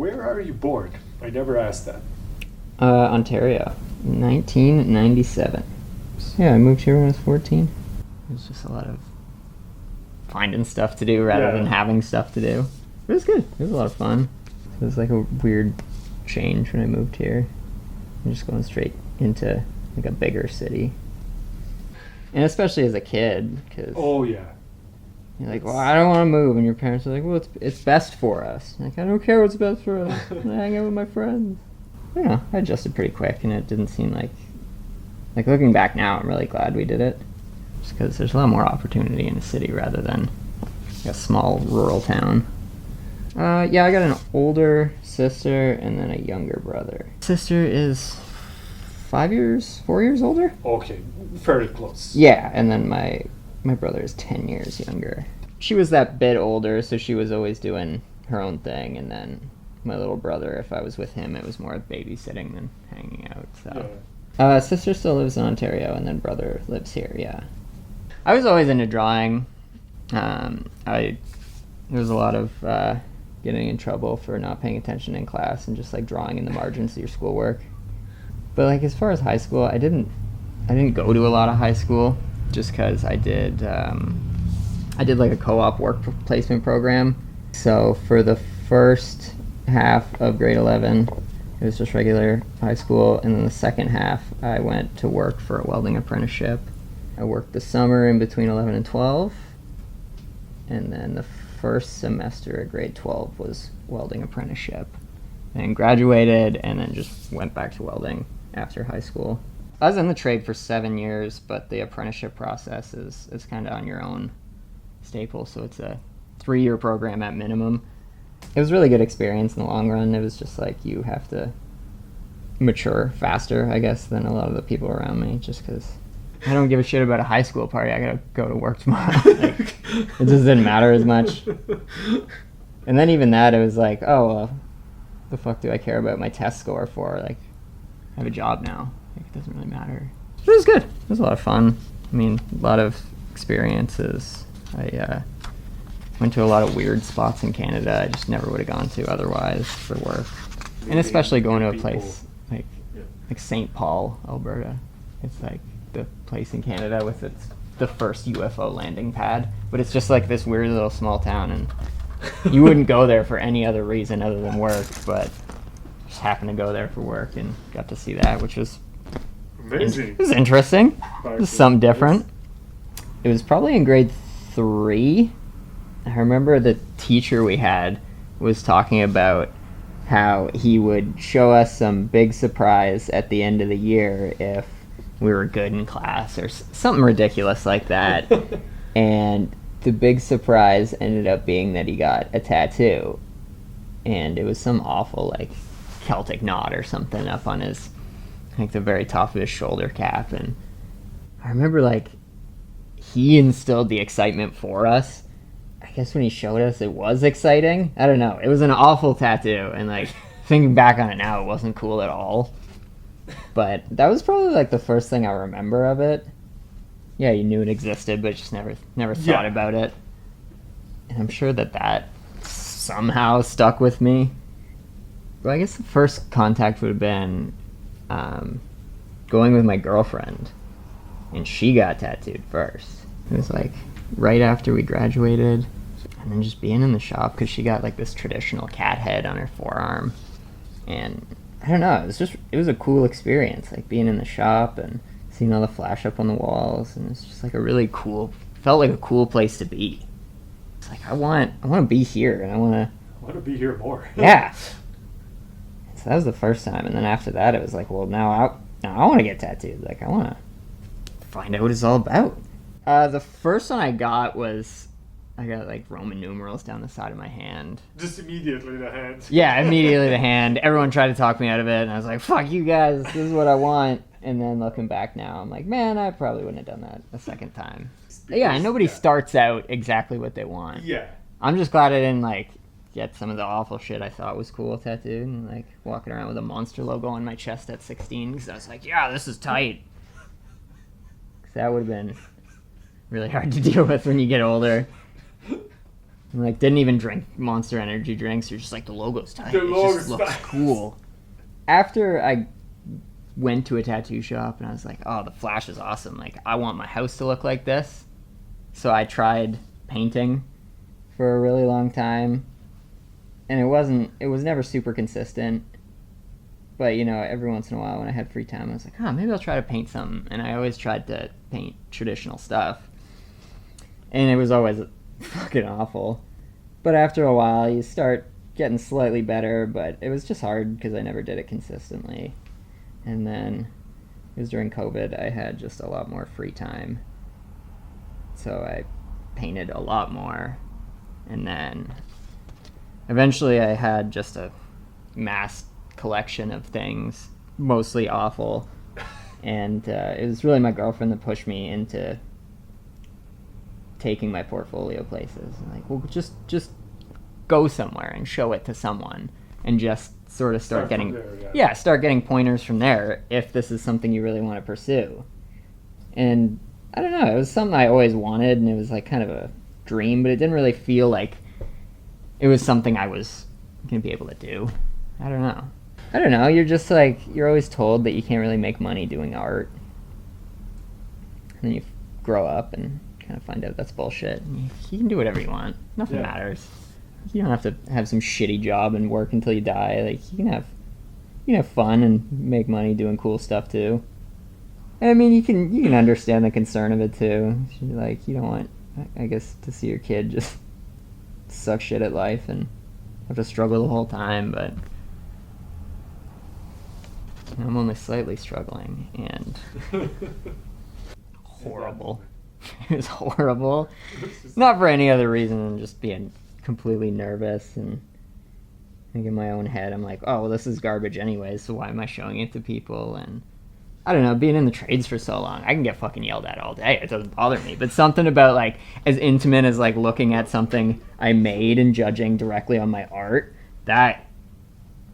Where are you born? I never asked that. Ontario, 1997. Yeah, I moved here when I was 14. It was just a lot of finding stuff to do rather than having stuff to do. It was good. It was a lot of fun. It was like a weird change when I moved here. I'm just going straight into like a bigger city. And especially as a kid, because you're like, well, I don't want to move, and your parents are like, well, it's best for us. Like, I don't care what's best for us. I hang out with my friends. Yeah, I adjusted pretty quick, and it didn't seem like looking back now, I'm really glad we did it, just because there's a lot more opportunity in a city rather than a small rural town. I got an older sister and then a younger brother. Sister is 4 years older. Okay, very close. Yeah, and then my brother is 10 years younger. She was that bit older, so she was always doing her own thing, and then my little brother, if I was with him, it was more babysitting than hanging out. So, sister still lives in Ontario, and then brother lives here. Yeah, I was always into drawing. There was a lot of getting in trouble for not paying attention in class and just like drawing in the margins of your schoolwork. But like as far as high school, I didn't go to a lot of high school just because I did like a co-op work placement program. So for the first half of grade 11, it was just regular high school, and then the second half I went to work for a welding apprenticeship. I worked the summer in between 11 and 12, and then the first semester of grade 12 was welding apprenticeship, and graduated, and then just went back to welding after high school. I was in the trade for 7 years, but the apprenticeship process is kind of on your own staple, so it's a 3-year program at minimum. It was a really good experience in the long run. It was just like you have to mature faster, I guess, than a lot of the people around me, just because I don't give a shit about a high school party. I gotta go to work tomorrow. Like, it just didn't matter as much. And then even that, it was like, oh, well, the fuck do I care about my test score for? Like, I have a job now. Like, it doesn't really matter. It was good. It was a lot of fun. I mean, a lot of experiences. I went to a lot of weird spots in Canada I just never would have gone to otherwise for work. And especially going to a place like St. Paul, Alberta. It's like the place in Canada with the first UFO landing pad. But it's just like this weird little small town, and you wouldn't go there for any other reason other than work, but just happened to go there for work and got to see that, which was amazing. It was interesting. It was something different. It was probably in grade 3. I remember the teacher we had was talking about how he would show us some big surprise at the end of the year if we were good in class or something ridiculous like that. And the big surprise ended up being that he got a tattoo. And it was some awful, like, Celtic knot or something up on his, like, the very top of his shoulder cap. And I remember, like, he instilled the excitement for us. I guess when he showed us, it was exciting. I don't know. It was an awful tattoo, and like thinking back on it now, it wasn't cool at all. But that was probably like the first thing I remember of it. Yeah, you knew it existed, but just never thought about it. And I'm sure that somehow stuck with me. But I guess the first contact would have been going with my girlfriend, and she got tattooed first. It was like right after we graduated, and then just being in the shop because she got like this traditional cat head on her forearm, and I don't know, it was a cool experience, like being in the shop and seeing all the flash up on the walls, and it's just like felt like a cool place to be. It's like I want to be here, and I want to be here more. Yeah. So that was the first time, and then after that it was like, well, now I want to get tattooed. Like I want to find out what it's all about. The first one I got like Roman numerals down the side of my hand. Just immediately the hand. Yeah, immediately the hand. Everyone tried to talk me out of it, and I was like, fuck you guys, this is what I want. And then looking back now, I'm like, man, I probably wouldn't have done that a second time. Yeah, nobody starts out exactly what they want. Yeah. I'm just glad I didn't, like, get some of the awful shit I thought was cool tattooed, and, like, walking around with a monster logo on my chest at 16, because I was like, yeah, this is tight. Because that would have been really hard to deal with when you get older. And, like, didn't even drink Monster Energy drinks. You're just like, the logo's tight. The It logo's just looks tight. cool. After I went to a tattoo shop and I was like, oh, the flash is awesome. Like, I want my house to look like this. So I tried painting for a really long time. And it was never super consistent. But, you know, every once in a while when I had free time, I was like, oh, maybe I'll try to paint something. And I always tried to paint traditional stuff. And it was always fucking awful. But after a while, you start getting slightly better, but it was just hard because I never did it consistently. And then it was during COVID, I had just a lot more free time. So I painted a lot more. And then eventually I had just a mass collection of things, mostly awful. And it was really my girlfriend that pushed me into taking my portfolio places. Like, well, just go somewhere and show it to someone, and just sort of start getting start getting pointers from there if this is something you really want to pursue. And I don't know, it was something I always wanted, and it was like kind of a dream, but it didn't really feel like it was something I was gonna be able to do. I don't know, you're just like, you're always told that you can't really make money doing art, and then you grow up and kind of find out that's bullshit. You can do whatever you want. Nothing matters. You don't have to have some shitty job and work until you die. Like, you can have fun and make money doing cool stuff too. I mean, you can understand the concern of it too. Like, you don't want, I guess, to see your kid just suck shit at life and have to struggle the whole time. But I'm only slightly struggling, and horrible. It was horrible. Not for any other reason than just being completely nervous, and I think in my own head I'm like, oh, well, this is garbage anyways, so why am I showing it to people? And I don't know, being in the trades for so long, I can get fucking yelled at all day. It doesn't bother me. But something about, like, as intimate as, like, looking at something I made and judging directly on my art, that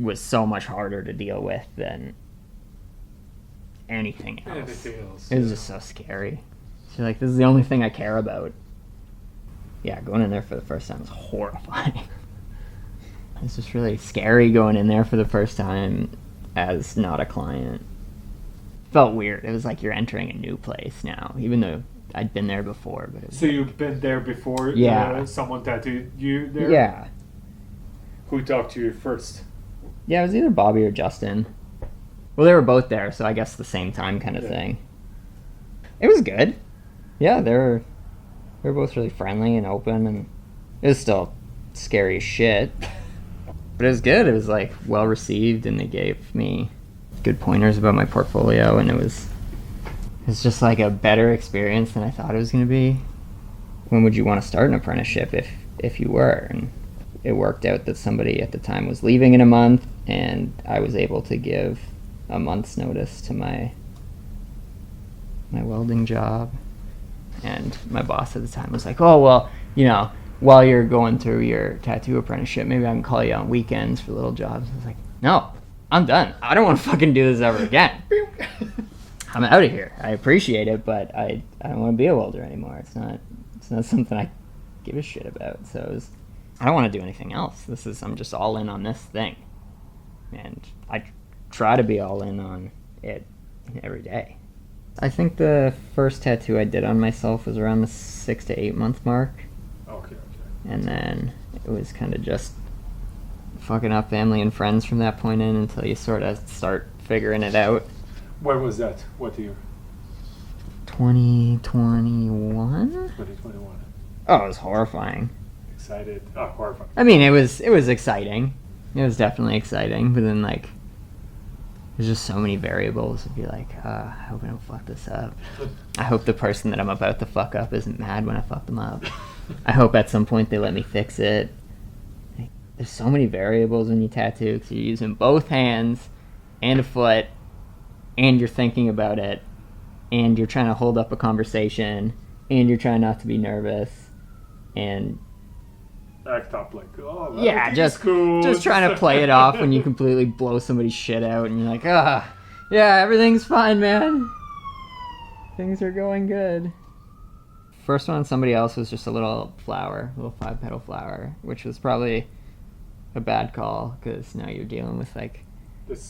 was so much harder to deal with than anything else. It was just so scary. So, like, this is the only thing I care about. Yeah, going in there for the first time was horrifying. It's just really scary going in there for the first time as not a client. Felt weird. It was like you're entering a new place now, even though I'd been there before. But it was so you've been there before? Yeah. Someone tattooed you there? Yeah. Who talked to you first? Yeah, it was either Bobby or Justin. Well, they were both there, so I guess the same time kind of thing. It was good. Yeah, they were both really friendly and open, and it was still scary as shit. But it was good. It was, like, well received, and they gave me good pointers about my portfolio, and it was just like a better experience than I thought it was going to be. When would you want to start an apprenticeship if you were? And it worked out that somebody at the time was leaving in a month, and I was able to give a month's notice to my welding job. And my boss at the time was like, oh, well, you know, while you're going through your tattoo apprenticeship, maybe I can call you on weekends for little jobs. I was like, no, I'm done. I don't want to fucking do this ever again. I'm out of here. I appreciate it, but I don't want to be a welder anymore. It's not something I give a shit about. So I don't want to do anything else. I'm just all in on this thing. And I try to be all in on it every day. I think the first tattoo I did on myself was around the 6 to 8 month mark. Okay. And then it was kind of just fucking up family and friends from that point in until you sort of start figuring it out. When was that? What year? 2021? 2021. Oh, it was horrifying. Excited? Oh, horrifying. I mean, it was exciting. It was definitely exciting, but then, like, there's just so many variables. It'd be like, I hope I don't fuck this up. I hope the person that I'm about to fuck up isn't mad when I fuck them up. I hope at some point they let me fix it. Like, there's so many variables when you tattoo, because you're using both hands and a foot, and you're thinking about it, and you're trying to hold up a conversation, and you're trying not to be nervous, and Act up like, oh, yeah, just cool. Just trying to play it off when you completely blow somebody's shit out, and you're like, yeah, everything's fine, man. Things are going good. first one on somebody else was just a little flower, a little 5-petal flower, which was probably a bad call because now you're dealing with like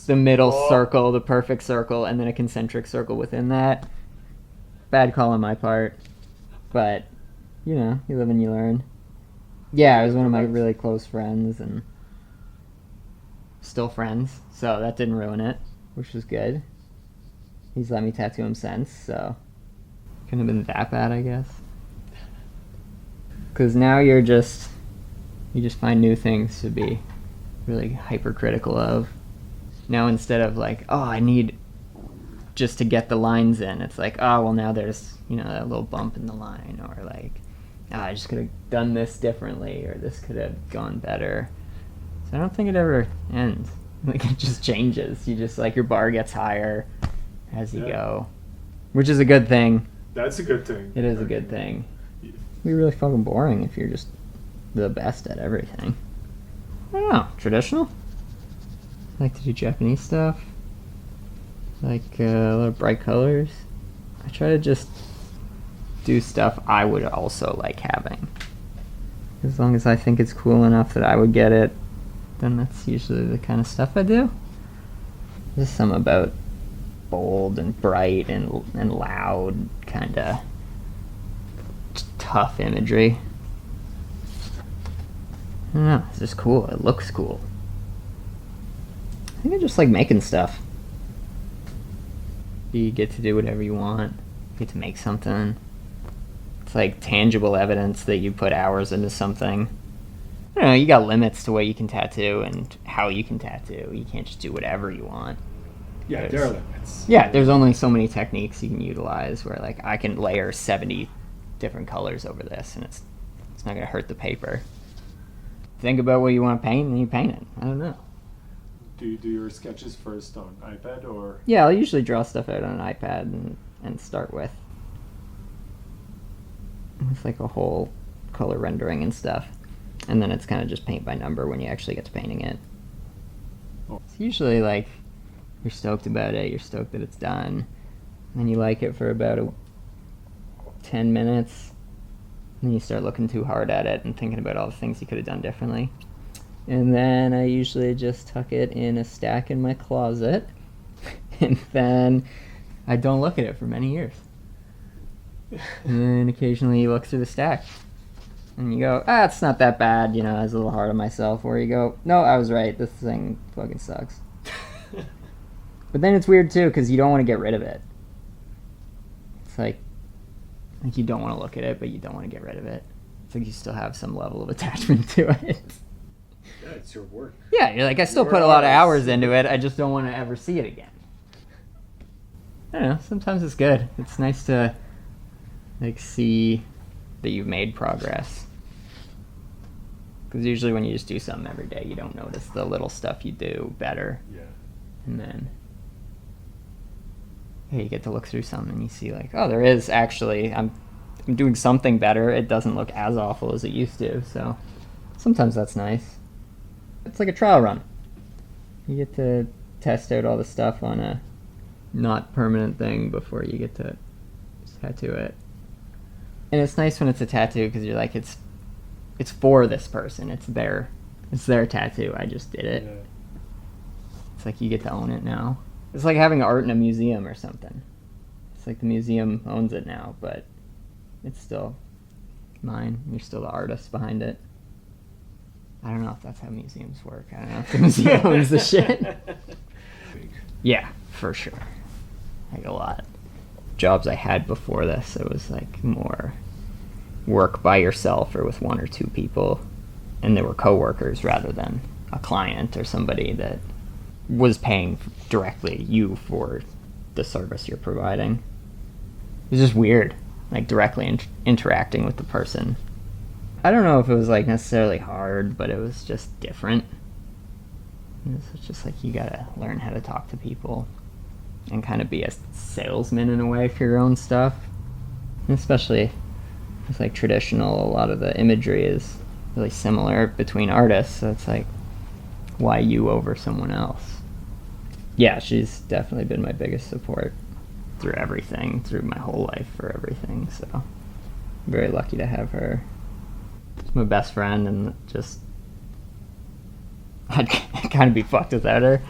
the middle circle, the perfect circle, and then a concentric circle within that. Bad call on my part, but you know, you live and you learn. Yeah, it was one of my really close friends and still friends, so that didn't ruin it, which was good. He's let me tattoo him since, so couldn't have been that bad, I guess. Because now you just find new things to be really hypercritical of. Now instead of like, oh, I need just to get the lines in, it's like, oh, well now there's, you know, that little bump in the line, or like, oh, I just could have done this differently, or this could have gone better. So I don't think it ever ends. Like, it just changes. You just, like, your bar gets higher as you go, which is a good thing. That's a good thing. It is a good thing. It'd be really fucking boring if you're just the best at everything. I don't know. Traditional? I like to do Japanese stuff. Like a lot of bright colors. I try to just do stuff I would also like having. As long as I think it's cool enough that I would get it, then that's usually the kind of stuff I do. There's some about bold and bright and loud, kind of tough imagery. I don't know, it's just cool. It looks cool. I think I just like making stuff. You get to do whatever you want. You get to make something. It's like tangible evidence that you put hours into something. I don't know, you got limits to what you can tattoo and how you can tattoo. You can't just do whatever you want. Yeah, there are limits. Yeah, there's only so many techniques you can utilize where, like, I can layer 70 different colors over this and it's not going to hurt the paper. Think about what you want to paint and you paint it. I don't know. Do you do your sketches first on iPad or? Yeah, I'll usually draw stuff out on an iPad and start with like a whole color rendering and stuff. And then it's kind of just paint by number when you actually get to painting it. Oh. It's usually like you're stoked about it, you're stoked that it's done, and then you like it for about 10 minutes, and then you start looking too hard at it and thinking about all the things you could have done differently. And then I usually just tuck it in a stack in my closet, and then I don't look at it for many years. And then occasionally you look through the stack, and you go, it's not that bad, you know, I was a little hard on myself. Or you go, no, I was right, this thing fucking sucks. But then it's weird, too, because you don't want to get rid of it. It's like you don't want to look at it, but you don't want to get rid of it. It's like you still have some level of attachment to it. Yeah, it's your work. Yeah, you're like, I still put a lot of hours into it, I just don't want to ever see it again. I don't know, sometimes it's good. It's nice to, like, see that you've made progress. Because usually when you just do something every day, you don't notice the little stuff you do better. Yeah. And then you get to look through something and you see, like, oh, there is actually, I'm doing something better. It doesn't look as awful as it used to. So sometimes that's nice. It's like a trial run. You get to test out all the stuff on a not permanent thing before you get to tattoo it. And it's nice when it's a tattoo because you're like, it's for this person. It's their tattoo. I just did it. Yeah. It's like you get to own it now. It's like having art in a museum or something. It's like the museum owns it now, but it's still mine. You're still the artist behind it. I don't know if that's how museums work. I don't know if the museum owns the shit. Yeah, for sure. Like a lot. Jobs I had before this, it was like more work by yourself or with one or two people, and they were coworkers rather than a client or somebody that was paying directly you for the service you're providing. It's just weird, like directly interacting with the person. I don't know if it was like necessarily hard, but it was just different. It's just like you gotta learn how to talk to people and kind of be a salesman in a way for your own stuff. And especially with like traditional, a lot of the imagery is really similar between artists, so it's like, why you over someone else? Yeah, she's definitely been my biggest support through everything, through my whole life for everything, so very lucky to have her. She's my best friend, and just I'd kind of be fucked without her.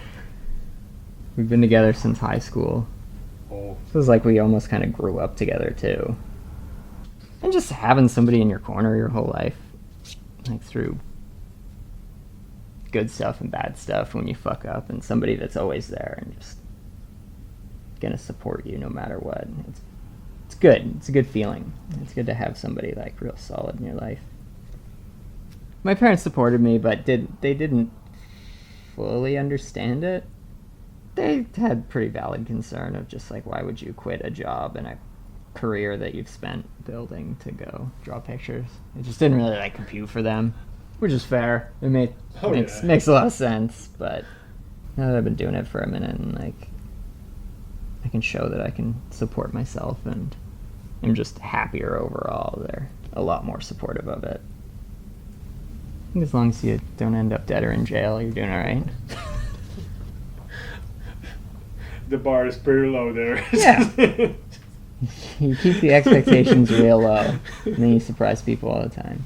We've been together since high school. Oh. It was like we almost kind of grew up together too. And just having somebody in your corner your whole life, like through good stuff and bad stuff when you fuck up, and somebody that's always there and just gonna support you no matter what. It's good. It's a good feeling. It's good to have somebody like real solid in your life. My parents supported me, but they didn't fully understand it. They had pretty valid concern of just like, why would you quit a job and a career that you've spent building to go draw pictures? It just didn't really like compute for them, which is fair. It makes a lot of sense. But now that I've been doing it for a minute, and like I can show that I can support myself, and I'm just happier overall. They're a lot more supportive of it. I think as long as you don't end up dead or in jail, you're doing all right. The bar is pretty low there. Yeah. You keep the expectations real low, and then you surprise people all the time.